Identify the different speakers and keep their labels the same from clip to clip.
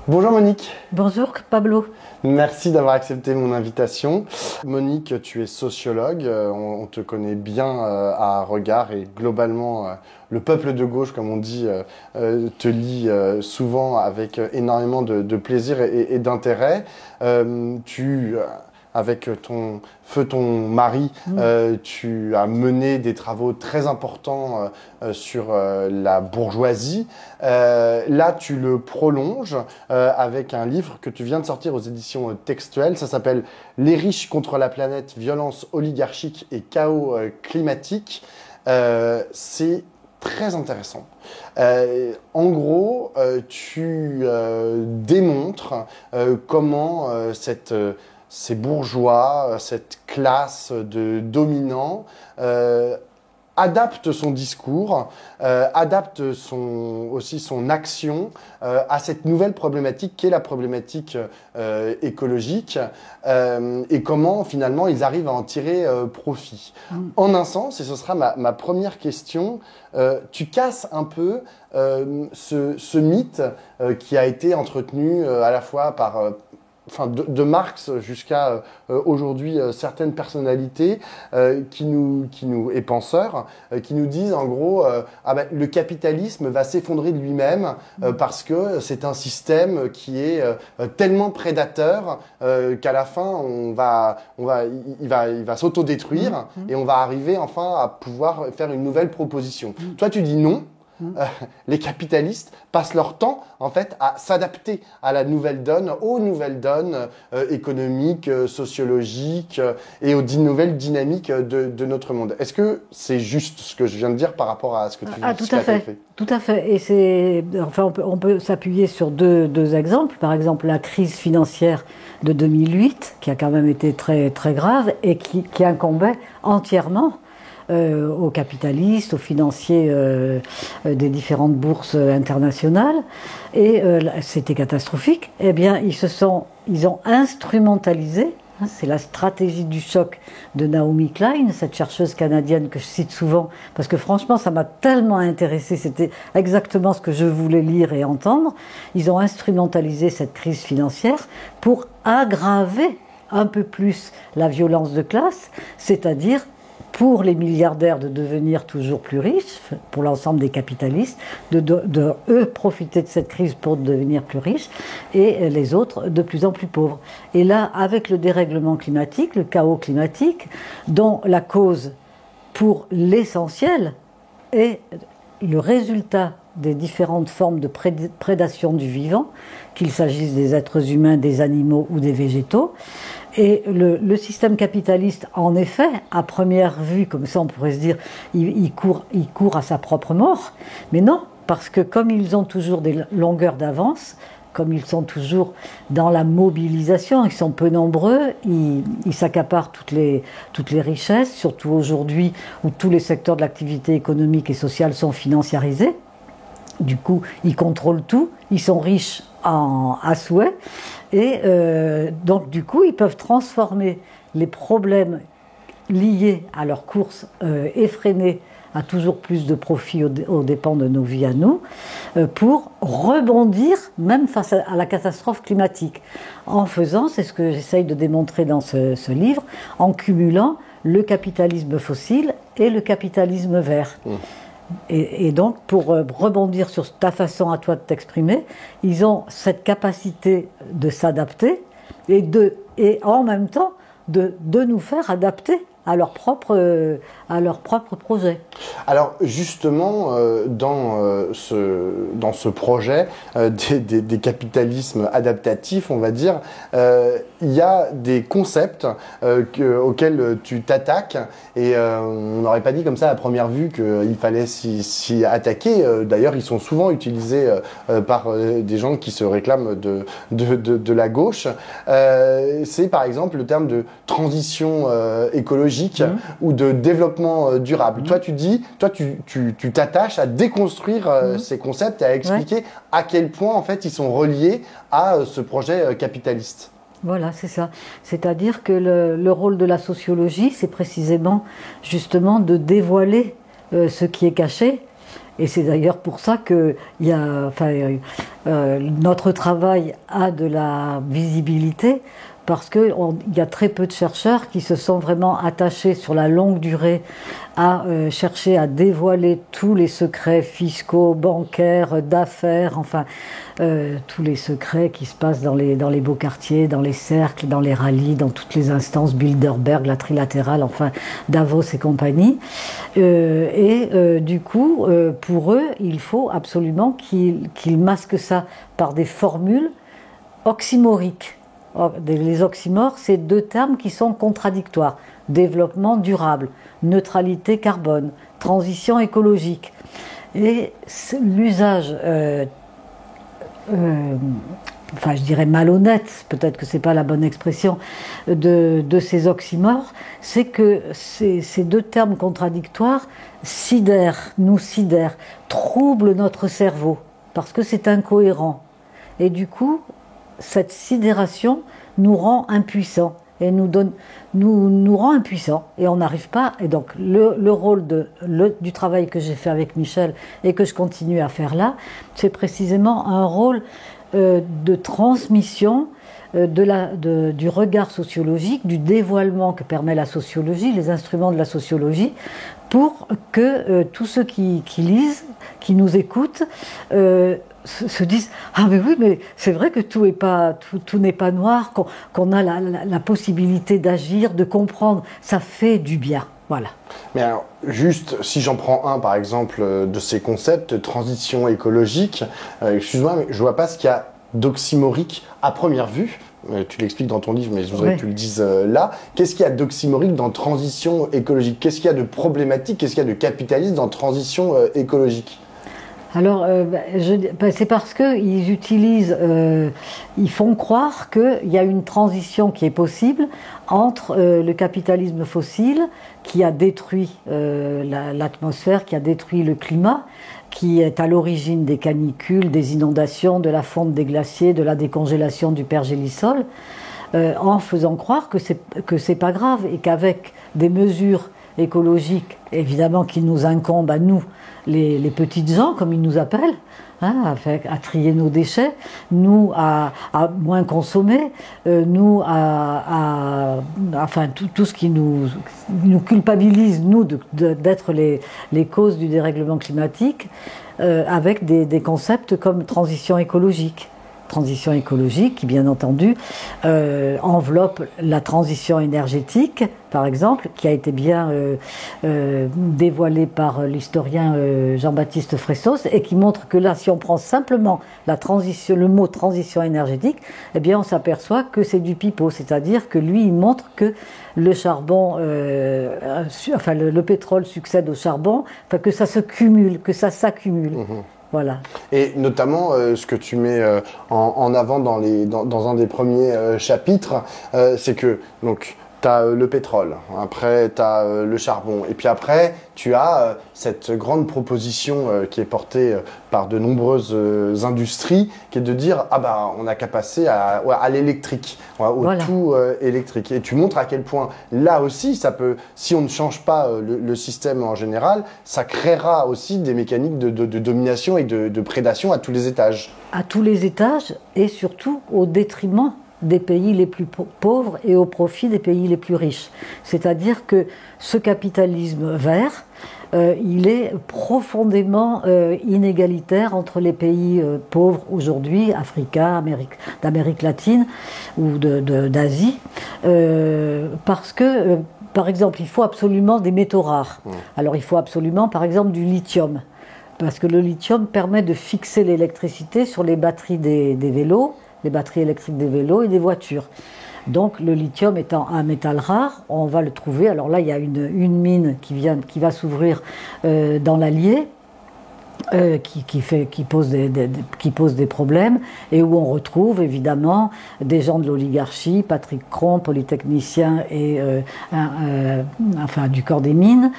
Speaker 1: Bonjour Monique.
Speaker 2: Bonjour Pablo.
Speaker 1: Merci d'avoir accepté mon invitation. Monique, tu es sociologue, on te connaît bien à Regard et globalement le peuple de gauche, comme on dit, te lit souvent avec énormément de plaisir et d'intérêt. Avec ton mari, tu as mené des travaux très importants sur la bourgeoisie. Là, tu le prolonges avec un livre que tu viens de sortir aux éditions Textuelles. Ça s'appelle « Les riches contre la planète, violence oligarchique et chaos climatique ». C'est très intéressant. En gros, tu démontres comment ces bourgeois, cette classe de dominants, adapte son discours, adapte aussi son action à cette nouvelle problématique qui est la problématique écologique et comment finalement ils arrivent à en tirer profit. En un sens, et ce sera ma première question, tu casses un peu ce mythe qui a été entretenu à la fois par de Marx jusqu'à aujourd'hui certaines personnalités et penseurs qui nous disent en gros le capitalisme va s'effondrer de lui-même parce que c'est un système qui est tellement prédateur qu'à la fin il va s'autodétruire et on va arriver enfin à pouvoir faire une nouvelle proposition. Toi tu dis non. Les capitalistes passent leur temps en fait à s'adapter à la nouvelle donne, aux nouvelles donnes économiques, sociologiques et aux nouvelles dynamiques de notre monde. Est-ce que c'est juste ce que je viens de dire par rapport à ce que tu dis?
Speaker 2: Tout à fait. Tout à fait. Et on peut s'appuyer sur deux exemples. Par exemple, la crise financière de 2008, qui a quand même été très très grave et qui incombait entièrement aux capitalistes, aux financiers des différentes bourses internationales, et c'était catastrophique. Eh bien, ils ont instrumentalisé, c'est la stratégie du choc de Naomi Klein, cette chercheuse canadienne que je cite souvent, parce que franchement, ça m'a tellement intéressée, c'était exactement ce que je voulais lire et entendre. Ils ont instrumentalisé cette crise financière pour aggraver un peu plus la violence de classe, c'est-à-dire pour les milliardaires de devenir toujours plus riches, pour l'ensemble des capitalistes, de eux profiter de cette crise pour devenir plus riches, et les autres de plus en plus pauvres. Et là, avec le dérèglement climatique, le chaos climatique, dont la cause, pour l'essentiel, est le résultat des différentes formes de prédation du vivant, qu'il s'agisse des êtres humains, des animaux ou des végétaux. Et le système capitaliste, en effet, à première vue, comme ça on pourrait se dire, il court à sa propre mort. Mais non, parce que comme ils ont toujours des longueurs d'avance, comme ils sont toujours dans la mobilisation, ils sont peu nombreux, ils s'accaparent toutes les richesses, surtout aujourd'hui où tous les secteurs de l'activité économique et sociale sont financiarisés. Du coup, ils contrôlent tout, ils sont riches à souhait, et donc du coup, ils peuvent transformer les problèmes liés à leur course effrénée à toujours plus de profit aux dépens de nos vies à nous, pour rebondir même face à la catastrophe climatique. En faisant, c'est ce que j'essaye de démontrer dans ce livre, en cumulant le capitalisme fossile et le capitalisme vert. Et donc, pour rebondir sur ta façon à toi de t'exprimer, ils ont cette capacité de s'adapter et en même temps de nous faire adapter à leur propre projet.
Speaker 1: Alors justement, dans ce projet des capitalismes adaptatifs, on va dire, il y a des concepts auxquels tu t'attaques, et on n'aurait pas dit comme ça à première vue qu'il fallait s'y attaquer. D'ailleurs, ils sont souvent utilisés par des gens qui se réclament de la gauche. C'est par exemple le terme de transition écologique ou de développement durable. Toi, tu t'attaches à déconstruire ces concepts et à expliquer à quel point, en fait, ils sont reliés à ce projet capitaliste.
Speaker 2: Voilà, c'est ça. C'est-à-dire que le rôle de la sociologie, c'est précisément, justement, de dévoiler ce qui est caché Et c'est d'ailleurs pour ça que notre travail a de la visibilité, parce qu'il y a très peu de chercheurs qui se sont vraiment attachés sur la longue durée à chercher à dévoiler tous les secrets fiscaux, bancaires, d'affaires, enfin tous les secrets qui se passent dans les beaux quartiers, dans les cercles, dans les rallyes, dans toutes les instances, Bilderberg, la trilatérale, enfin Davos et compagnie. Du coup, pour eux, il faut absolument qu'ils masquent ça par des formules oxymoriques. Les oxymores, c'est deux termes qui sont contradictoires. Développement durable, neutralité carbone, transition écologique. Et l'usage, je dirais malhonnête, peut-être que ce n'est pas la bonne expression, de ces oxymores, c'est que ces deux termes contradictoires nous sidèrent, troublent notre cerveau, parce que c'est incohérent. Et du coup, cette sidération nous rend impuissants et nous rend impuissants et on n'arrive pas. Et donc le rôle du travail que j'ai fait avec Michel et que je continue à faire là, c'est précisément un rôle de transmission du regard sociologique, du dévoilement que permet la sociologie, les instruments de la sociologie, pour que tous ceux qui lisent, qui nous écoutent, se disent « Ah mais oui, mais c'est vrai que tout n'est pas noir, qu'on a la possibilité d'agir, de comprendre, ça fait du bien. » Voilà.
Speaker 1: Mais alors, juste, si j'en prends un, par exemple, de ces concepts, transition écologique, excuse-moi, mais je vois pas ce qu'il y a d'oxymorique à première vue. Tu l'expliques dans ton livre, mais je voudrais que tu le dises là. Qu'est-ce qu'il y a d'oxymorique dans transition écologique? Qu'est-ce qu'il y a de problématique? Qu'est-ce qu'il y a de capitaliste dans transition écologique?
Speaker 2: Alors, c'est parce qu'ils ils font croire qu'il y a une transition qui est possible entre le capitalisme fossile qui a détruit l'atmosphère, qui a détruit le climat, qui est à l'origine des canicules, des inondations, de la fonte des glaciers, de la décongélation du pergélisol, en faisant croire que c'est pas grave et qu'avec des mesures écologiques, évidemment, qui nous incombent à nous, les petites gens, comme ils nous appellent, à trier nos déchets, nous à moins consommer, nous enfin tout ce qui nous culpabilise, nous, d'être les causes du dérèglement climatique, avec des concepts comme transition écologique. Transition écologique qui, bien entendu, enveloppe la transition énergétique, par exemple, qui a été bien dévoilée par l'historien Jean-Baptiste Fressos, et qui montre que là, si on prend simplement le mot transition énergétique, eh bien, on s'aperçoit que c'est du pipeau, c'est-à-dire que lui, il montre que le charbon, le pétrole succède au charbon, que ça se cumule, que ça s'accumule. Mmh. Voilà.
Speaker 1: Et notamment, ce que tu mets en avant dans un des premiers chapitres, c'est que donc tu as le pétrole, après tu as le charbon, et puis après tu as cette grande proposition qui est portée par de nombreuses industries, qui est de dire ah bah on n'a qu'à passer à l'électrique, au tout électrique. Et tu montres à quel point là aussi ça peut, si on ne change pas le système en général, ça créera aussi des mécaniques de domination et de prédation à tous les étages.
Speaker 2: À tous les étages et surtout au détriment des pays les plus pauvres et au profit des pays les plus riches. C'est-à-dire que ce capitalisme vert, il est profondément inégalitaire entre les pays pauvres aujourd'hui, africains, d'Amérique latine ou d'Asie, parce que, par exemple, il faut absolument des métaux rares. Alors il faut absolument, par exemple, du lithium, parce que le lithium permet de fixer l'électricité sur les batteries des vélos, les batteries électriques des vélos et des voitures. Donc le lithium étant un métal rare, on va le trouver. Alors là, il y a une mine qui va s'ouvrir dans l'Allier, qui pose des problèmes, et où on retrouve évidemment des gens de l'oligarchie, Patrick Cron, polytechnicien et du corps des mines,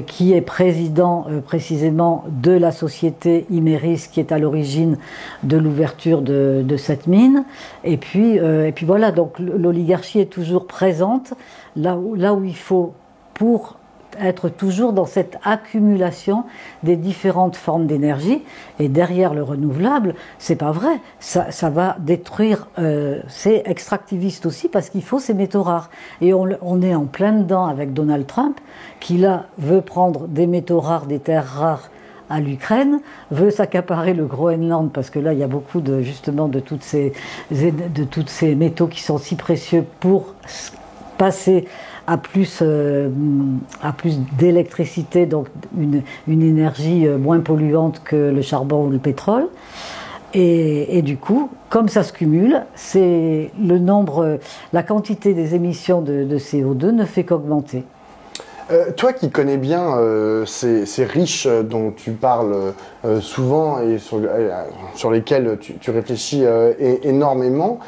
Speaker 2: qui est président précisément de la société Imerys, qui est à l'origine de l'ouverture de cette mine. Et puis voilà, donc l'oligarchie est toujours présente là où il faut pour être toujours dans cette accumulation des différentes formes d'énergie. Et derrière le renouvelable, c'est pas vrai. Ça va détruire. C'est extractiviste aussi parce qu'il faut ces métaux rares. Et on est en plein dedans avec Donald Trump, qui là veut prendre des métaux rares, des terres rares à l'Ukraine, veut s'accaparer le Groenland parce que là il y a beaucoup justement de tous ces métaux qui sont si précieux pour passer à plus d'électricité, donc une énergie moins polluante que le charbon ou le pétrole. Et du coup, comme ça se cumule, la quantité des émissions de CO2 ne fait qu'augmenter.
Speaker 1: Toi qui connais bien ces riches dont tu parles souvent et sur lesquels tu réfléchis énormément,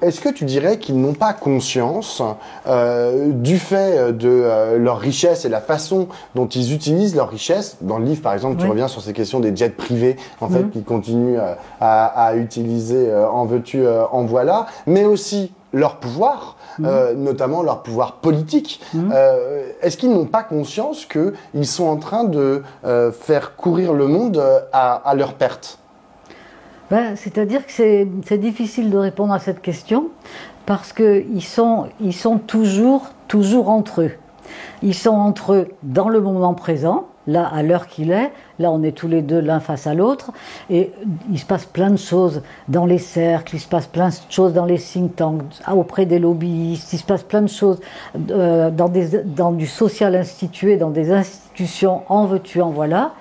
Speaker 1: est-ce que tu dirais qu'ils n'ont pas conscience du fait de leur richesse et la façon dont ils utilisent leur richesse? Dans le livre, par exemple, tu reviens sur ces questions des jets privés, en fait, qu'ils continuent à utiliser en veux-tu, en voilà, mais aussi leur pouvoir, notamment leur pouvoir politique. Est-ce qu'ils n'ont pas conscience qu'ils sont en train de faire courir le monde à leur perte?
Speaker 2: C'est-à-dire que c'est difficile de répondre à cette question parce qu'ils sont toujours entre eux. Ils sont entre eux dans le moment présent, là à l'heure qu'il est, là on est tous les deux l'un face à l'autre, et il se passe plein de choses dans les cercles, il se passe plein de choses dans les think tanks, auprès des lobbyistes, il se passe plein de choses dans du social institué, dans des institutions en veux-tu, en voilà.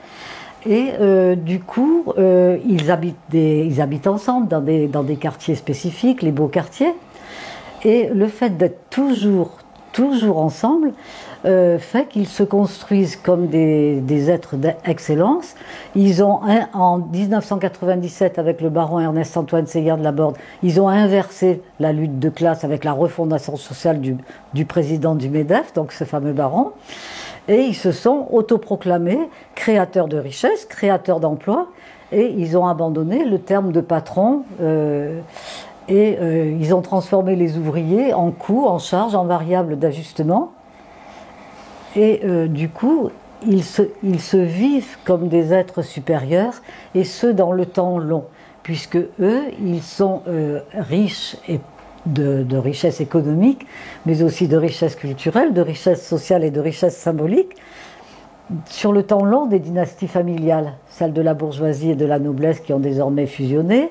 Speaker 2: Et du coup, ils habitent ensemble dans des quartiers spécifiques, les beaux quartiers. Et le fait d'être toujours ensemble fait qu'ils se construisent comme des êtres d'excellence. Ils ont, en 1997, avec le baron Ernest-Antoine Seillière de Laborde, ils ont inversé la lutte de classe avec la refondation sociale du président du MEDEF, donc ce fameux baron. Et ils se sont autoproclamés créateurs de richesses, créateurs d'emplois, et ils ont abandonné le terme de patron, ils ont transformé les ouvriers en coûts, en charges, en variables d'ajustement. Et du coup, ils se vivent comme des êtres supérieurs, et ce dans le temps long, puisque eux, ils sont riches et de richesse économique, mais aussi de richesse culturelle, de richesse sociale et de richesse symbolique, sur le temps long des dynasties familiales, celles de la bourgeoisie et de la noblesse qui ont désormais fusionné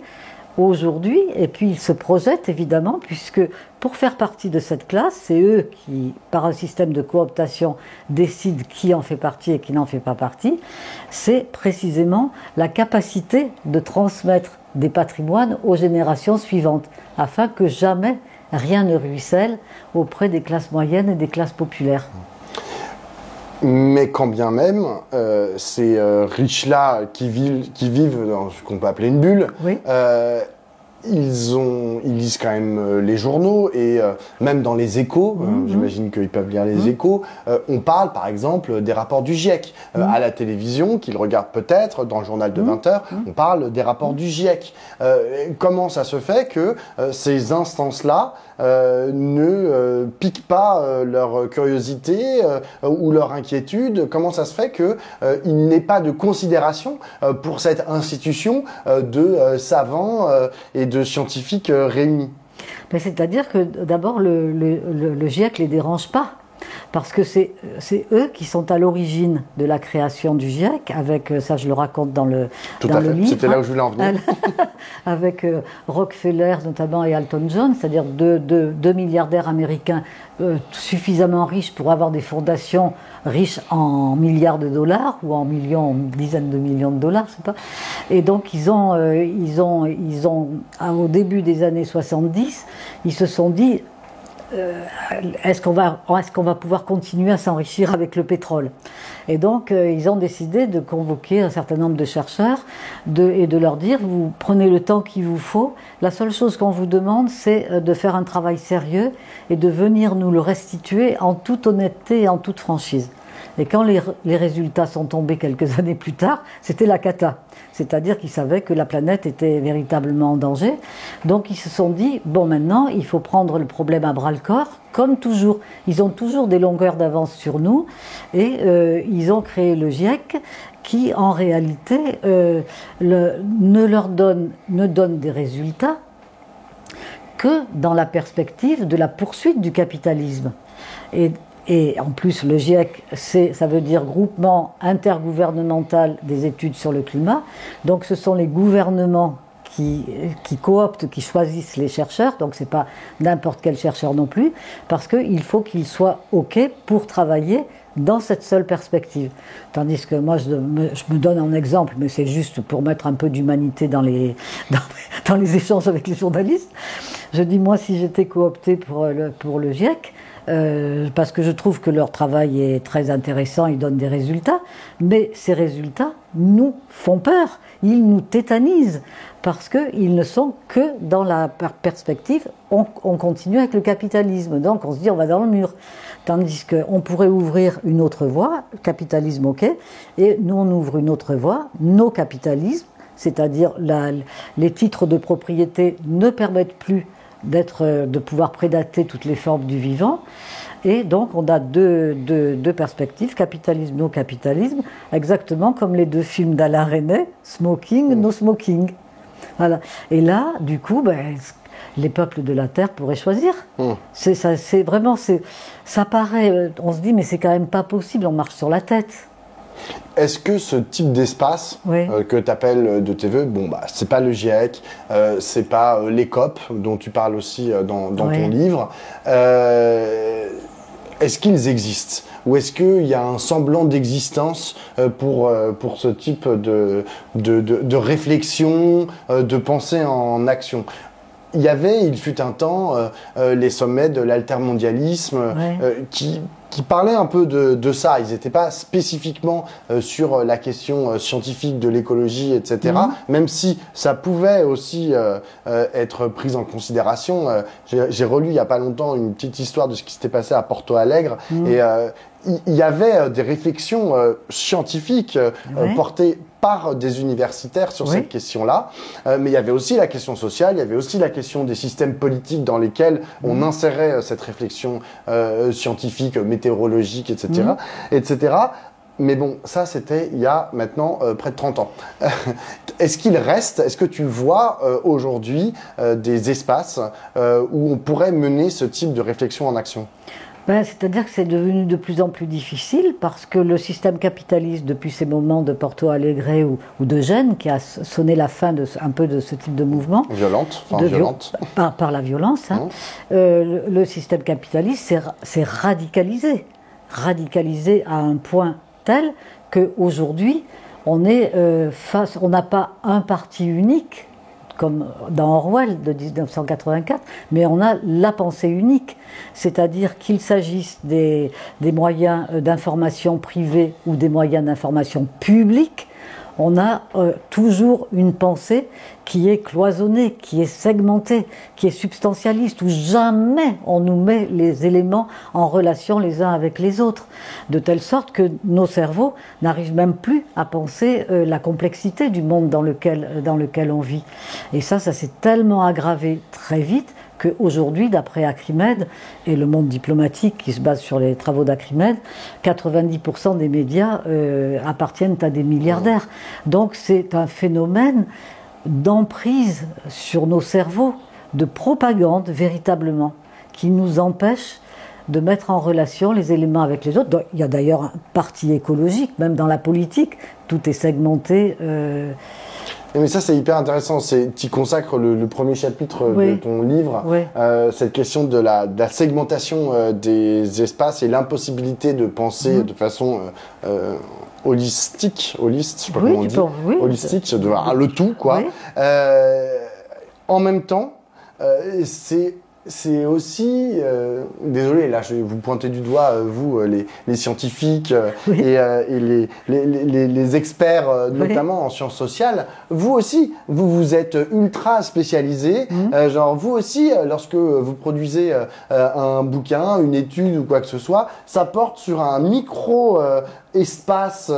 Speaker 2: aujourd'hui, et puis ils se projettent évidemment, puisque pour faire partie de cette classe, c'est eux qui, par un système de cooptation, décident qui en fait partie et qui n'en fait pas partie. C'est précisément la capacité de transmettre des patrimoines aux générations suivantes, afin que jamais rien ne ruisselle auprès des classes moyennes et des classes populaires.
Speaker 1: Mais quand bien même, ces riches-là qui vivent dans ce qu'on peut appeler une bulle, oui. Ils lisent quand même les journaux et même dans les échos, j'imagine qu'ils peuvent lire les échos, on parle par exemple des rapports du GIEC. À la télévision, qu'ils regardent peut-être, dans le journal de 20h, on parle des rapports du GIEC. Comment ça se fait que ces instances-là ne piquent pas leur curiosité ou leur inquiétude? Comment ça se fait qu'il n'ait pas de considération pour cette institution de savants et de scientifiques réunis?
Speaker 2: C'est-à-dire que d'abord le GIEC ne les dérange pas, parce que c'est eux qui sont à l'origine de la création du GIEC, avec, ça je le raconte dans le livre.
Speaker 1: C'était là où je voulais en venir.
Speaker 2: Avec Rockefeller notamment et Elton John, c'est-à-dire deux milliardaires américains suffisamment riches pour avoir des fondations riches en milliards de dollars ou en millions, en dizaines de millions de dollars, je sais pas. Et donc ils ont au début des années 70, ils se sont dit est-ce qu'on va pouvoir continuer à s'enrichir avec le pétrole? Et donc ils ont décidé de convoquer un certain nombre de chercheurs et de leur dire, vous prenez le temps qu'il vous faut, la seule chose qu'on vous demande c'est de faire un travail sérieux et de venir nous le restituer en toute honnêteté et en toute franchise. Et quand les résultats sont tombés quelques années plus tard, c'était la cata. C'est-à-dire qu'ils savaient que la planète était véritablement en danger. Donc ils se sont dit, bon maintenant, il faut prendre le problème à bras-le-corps, comme toujours. Ils ont toujours des longueurs d'avance sur nous, et ils ont créé le GIEC, qui en réalité ne donne des résultats que dans la perspective de la poursuite du capitalisme. Et en plus, le GIEC, ça veut dire Groupement intergouvernemental des études sur le climat. Donc ce sont les gouvernements qui cooptent, qui choisissent les chercheurs. Donc c'est pas n'importe quel chercheur non plus, parce qu'il faut qu'ils soient OK pour travailler dans cette seule perspective. Tandis que moi, je me donne un exemple, mais c'est juste pour mettre un peu d'humanité dans les échanges avec les journalistes. Je dis, moi, si j'étais cooptée pour le GIEC, parce que je trouve que leur travail est très intéressant, ils donnent des résultats, mais ces résultats nous font peur, ils nous tétanisent, parce qu'ils ne sont que dans la perspective, on continue avec le capitalisme, donc on se dit on va dans le mur. Tandis qu'on pourrait ouvrir une autre voie, capitalisme ok, et nous on ouvre une autre voie, no capitalisme, c'est-à-dire les titres de propriété ne permettent plus de pouvoir prédater toutes les formes du vivant. Et donc on a deux perspectives, capitalisme, no capitalisme, exactement comme les deux films d'Alain Resnais, Smoking, no smoking. Voilà. Et là, du coup, les peuples de la Terre pourraient choisir. C'est vraiment, ça paraît, on se dit, mais c'est quand même pas possible, on marche sur la tête.
Speaker 1: Est-ce que ce type d'espace que tu appelles de tes voeux, c'est pas le GIEC, c'est pas les COP dont tu parles aussi dans ton livre, est-ce qu'ils existent? Ou est-ce qu'il y a un semblant d'existence pour ce type de réflexion, de pensée en action? Il fut un temps, les sommets de l'altermondialisme qui parlaient un peu de ça. Ils n'étaient pas spécifiquement sur la question scientifique de l'écologie, etc. Même si ça pouvait aussi être pris en considération. J'ai relu il n'y a pas longtemps une petite histoire de ce qui s'était passé à Porto Alegre. Et il y avait des réflexions scientifiques portées par des universitaires sur cette question-là. Mais il y avait aussi la question sociale, il y avait aussi la question des systèmes politiques dans lesquels on insérait cette réflexion scientifique, météorologique, etc. etc. Mais bon, ça c'était il y a maintenant près de 30 ans. Est-ce que tu vois aujourd'hui des espaces où on pourrait mener ce type de réflexion en action ?
Speaker 2: C'est-à-dire que c'est devenu de plus en plus difficile parce que le système capitaliste, depuis ces moments de Porto Alegre ou de Gênes, qui a sonné la fin un peu de ce type de mouvement.
Speaker 1: Violente.
Speaker 2: Par la violence. Le système capitaliste s'est radicalisé à un point tel qu'aujourd'hui, on n'a pas un parti unique, comme dans Orwell de 1984, mais on a la pensée unique, c'est-à-dire qu'il s'agisse des moyens d'information privés ou des moyens d'information publics, on a toujours une pensée qui est cloisonnée, qui est segmentée, qui est substantialiste, où jamais on nous met les éléments en relation les uns avec les autres, de telle sorte que nos cerveaux n'arrivent même plus à penser la complexité du monde dans lequel on vit. Et ça s'est tellement aggravé très vite qu'aujourd'hui, d'après Acrimed et le monde diplomatique qui se base sur les travaux d'Acrimed, 90% des médias appartiennent à des milliardaires. Donc c'est un phénomène d'emprise sur nos cerveaux, de propagande véritablement, qui nous empêche de mettre en relation les éléments avec les autres. Donc, il y a d'ailleurs un parti écologique, même dans la politique, tout est segmenté.
Speaker 1: Mais ça, c'est hyper intéressant. Tu consacres le premier chapitre de ton livre, cette question de la segmentation des espaces et l'impossibilité de penser de façon holistique, je sais pas comment on dit, holistique, le tout, quoi. En même temps, c'est aussi, désolé, là je vais vous pointer du doigt, vous les scientifiques
Speaker 2: Oui.
Speaker 1: et les experts, notamment
Speaker 2: Oui.
Speaker 1: en sciences sociales, vous aussi, vous êtes ultra spécialisés, genre vous aussi, lorsque vous produisez un bouquin, une étude ou quoi que ce soit, ça porte sur un micro espace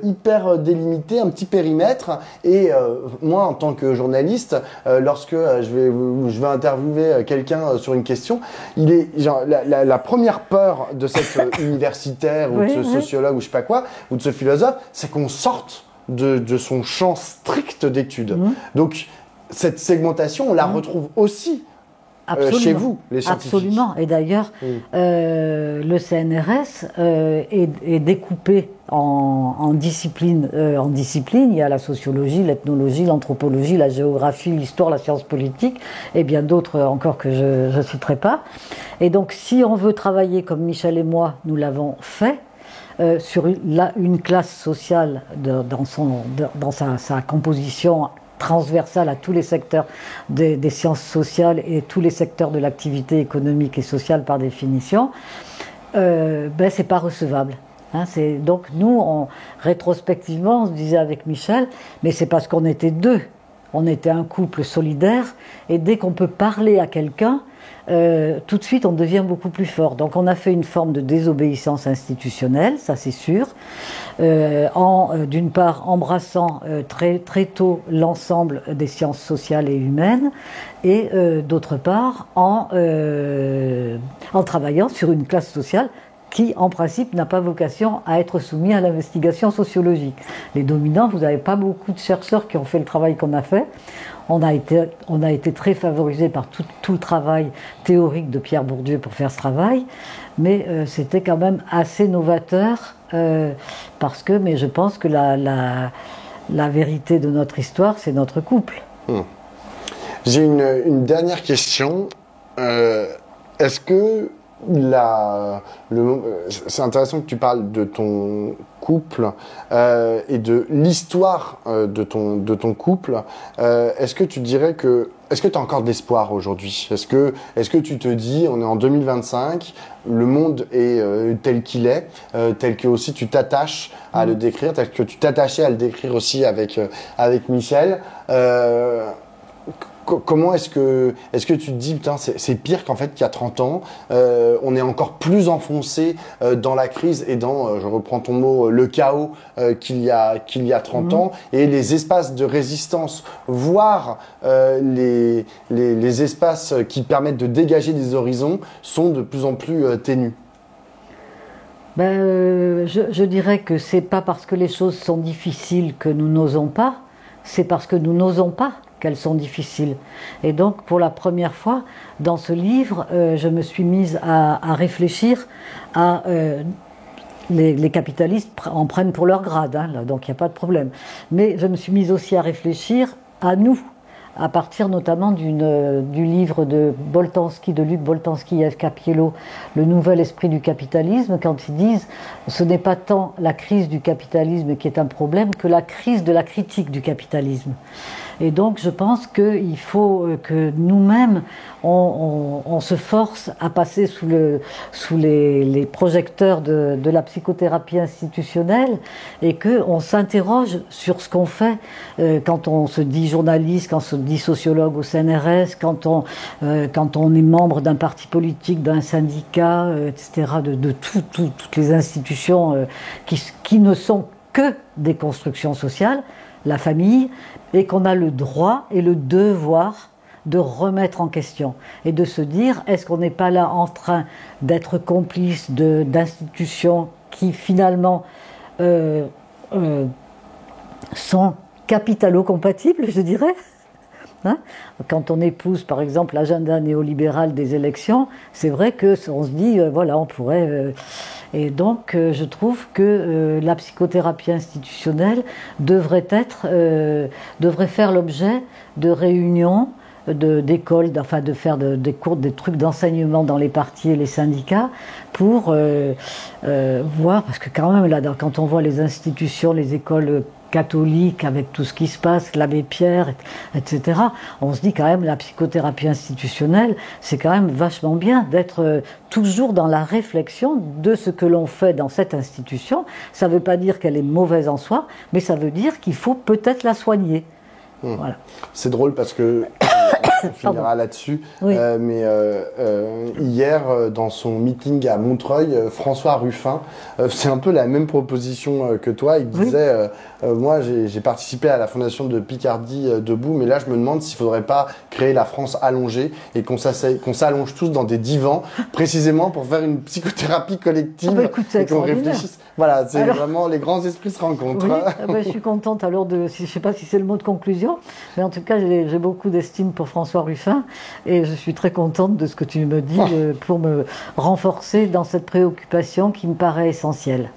Speaker 1: hyper délimité, un petit périmètre. Et moi, en tant que journaliste, lorsque je vais interviewer quelqu'un sur une question, il est genre la première peur de cet universitaire ou de
Speaker 2: Oui,
Speaker 1: ce
Speaker 2: oui.
Speaker 1: sociologue ou je sais pas quoi, ou de ce philosophe, c'est qu'on sorte de son champ strict d'études. Donc cette segmentation, on la retrouve aussi chez vous, les scientifiques.
Speaker 2: Absolument. Et d'ailleurs, le CNRS est découpé en disciplines. Il y a la sociologie, l'ethnologie, l'anthropologie, la géographie, l'histoire, la science politique, et bien d'autres encore que je ne citerai pas. Et donc, si on veut travailler comme Michel et moi, nous l'avons fait, sur une classe sociale dans sa composition transversale à tous les secteurs des sciences sociales et tous les secteurs de l'activité économique et sociale par définition, c'est pas recevable. Hein, donc nous, rétrospectivement, on se disait avec Michel, mais c'est parce qu'on était deux, on était un couple solidaire, et dès qu'on peut parler à quelqu'un, tout de suite on devient beaucoup plus fort. Donc on a fait une forme de désobéissance institutionnelle, ça c'est sûr, d'une part embrassant très, très tôt l'ensemble des sciences sociales et humaines, et d'autre part en travaillant sur une classe sociale qui, en principe, n'a pas vocation à être soumis à l'investigation sociologique. Les dominants, vous n'avez pas beaucoup de chercheurs qui ont fait le travail qu'on a fait. On a été très favorisés par tout le travail théorique de Pierre Bourdieu pour faire ce travail, mais c'était quand même assez novateur, mais je pense que la vérité de notre histoire, c'est notre couple.
Speaker 1: J'ai une dernière question. Est-ce que c'est intéressant que tu parles de ton couple et de l'histoire de ton couple. Est-ce que tu dirais est-ce que tu as encore de l'espoir aujourd'hui? Est-ce que tu te dis, on est en 2025, le monde est tel qu'il est, tel que aussi tu t'attaches à le décrire, tel que tu t'attachais à le décrire aussi avec Michel. Comment est-ce que tu te dis, putain, c'est pire qu'en fait qu'il y a 30 ans, on est encore plus enfoncé dans la crise et dans, je reprends ton mot, le chaos qu'il y a 30 ans, et les espaces de résistance, voire les espaces qui permettent de dégager des horizons sont de plus en plus ténus.
Speaker 2: Je dirais que c'est pas parce que les choses sont difficiles que nous n'osons pas, c'est parce que nous n'osons pas qu'elles sont difficiles. Et donc, pour la première fois, dans ce livre, je me suis mise à réfléchir à... les capitalistes en prennent pour leur grade, hein, là, donc il n'y a pas de problème. Mais je me suis mise aussi à réfléchir à nous, à partir notamment du livre de Luc Boltanski et F. Cappiello, Le nouvel esprit du capitalisme, quand ils disent « ce n'est pas tant la crise du capitalisme qui est un problème que la crise de la critique du capitalisme ». Et donc je pense qu'il faut que nous-mêmes, on se force à passer sous les projecteurs de la psychothérapie institutionnelle, et qu'on s'interroge sur ce qu'on fait quand on se dit journaliste, quand on se dit sociologue au CNRS, quand on est membre d'un parti politique, d'un syndicat, etc., de toutes les institutions qui ne sont que des constructions sociales, la famille, et qu'on a le droit et le devoir de remettre en question et de se dire, est-ce qu'on n'est pas là en train d'être complice d'institutions qui finalement sont capitalo-compatibles, je dirais, hein? Quand on épouse par exemple l'agenda néolibéral des élections, c'est vrai qu'on se dit, voilà, on pourrait... Et donc, je trouve que la psychothérapie institutionnelle devrait faire l'objet de réunions d'écoles, enfin de faire des cours, des trucs d'enseignement dans les partis et les syndicats pour voir, parce que quand même, là, quand on voit les institutions, les écoles catholique avec tout ce qui se passe, l'abbé Pierre, etc. On se dit quand même la psychothérapie institutionnelle, c'est quand même vachement bien d'être toujours dans la réflexion de ce que l'on fait dans cette institution. Ça ne veut pas dire qu'elle est mauvaise en soi, mais ça veut dire qu'il faut peut-être la soigner. Voilà.
Speaker 1: C'est drôle parce que on finira là-dessus.
Speaker 2: Oui.
Speaker 1: Hier, dans son meeting à Montreuil, François Ruffin, c'est un peu la même proposition que toi. Il disait, moi j'ai participé à la fondation de Picardie Debout, mais là je me demande s'il ne faudrait pas créer la France allongée et qu'on s'allonge tous dans des divans, précisément pour faire une psychothérapie collective et qu'on réfléchisse. Voilà, c'est vraiment les grands esprits se rencontrent.
Speaker 2: Oui, je suis contente alors je ne sais pas si c'est le mot de conclusion, mais en tout cas j'ai beaucoup d'estime pour François Ruffin et je suis très contente de ce que tu me dis pour me renforcer dans cette préoccupation qui me paraît essentielle.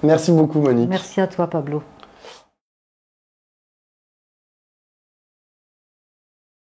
Speaker 1: Merci beaucoup Monique.
Speaker 2: Merci à toi Pablo.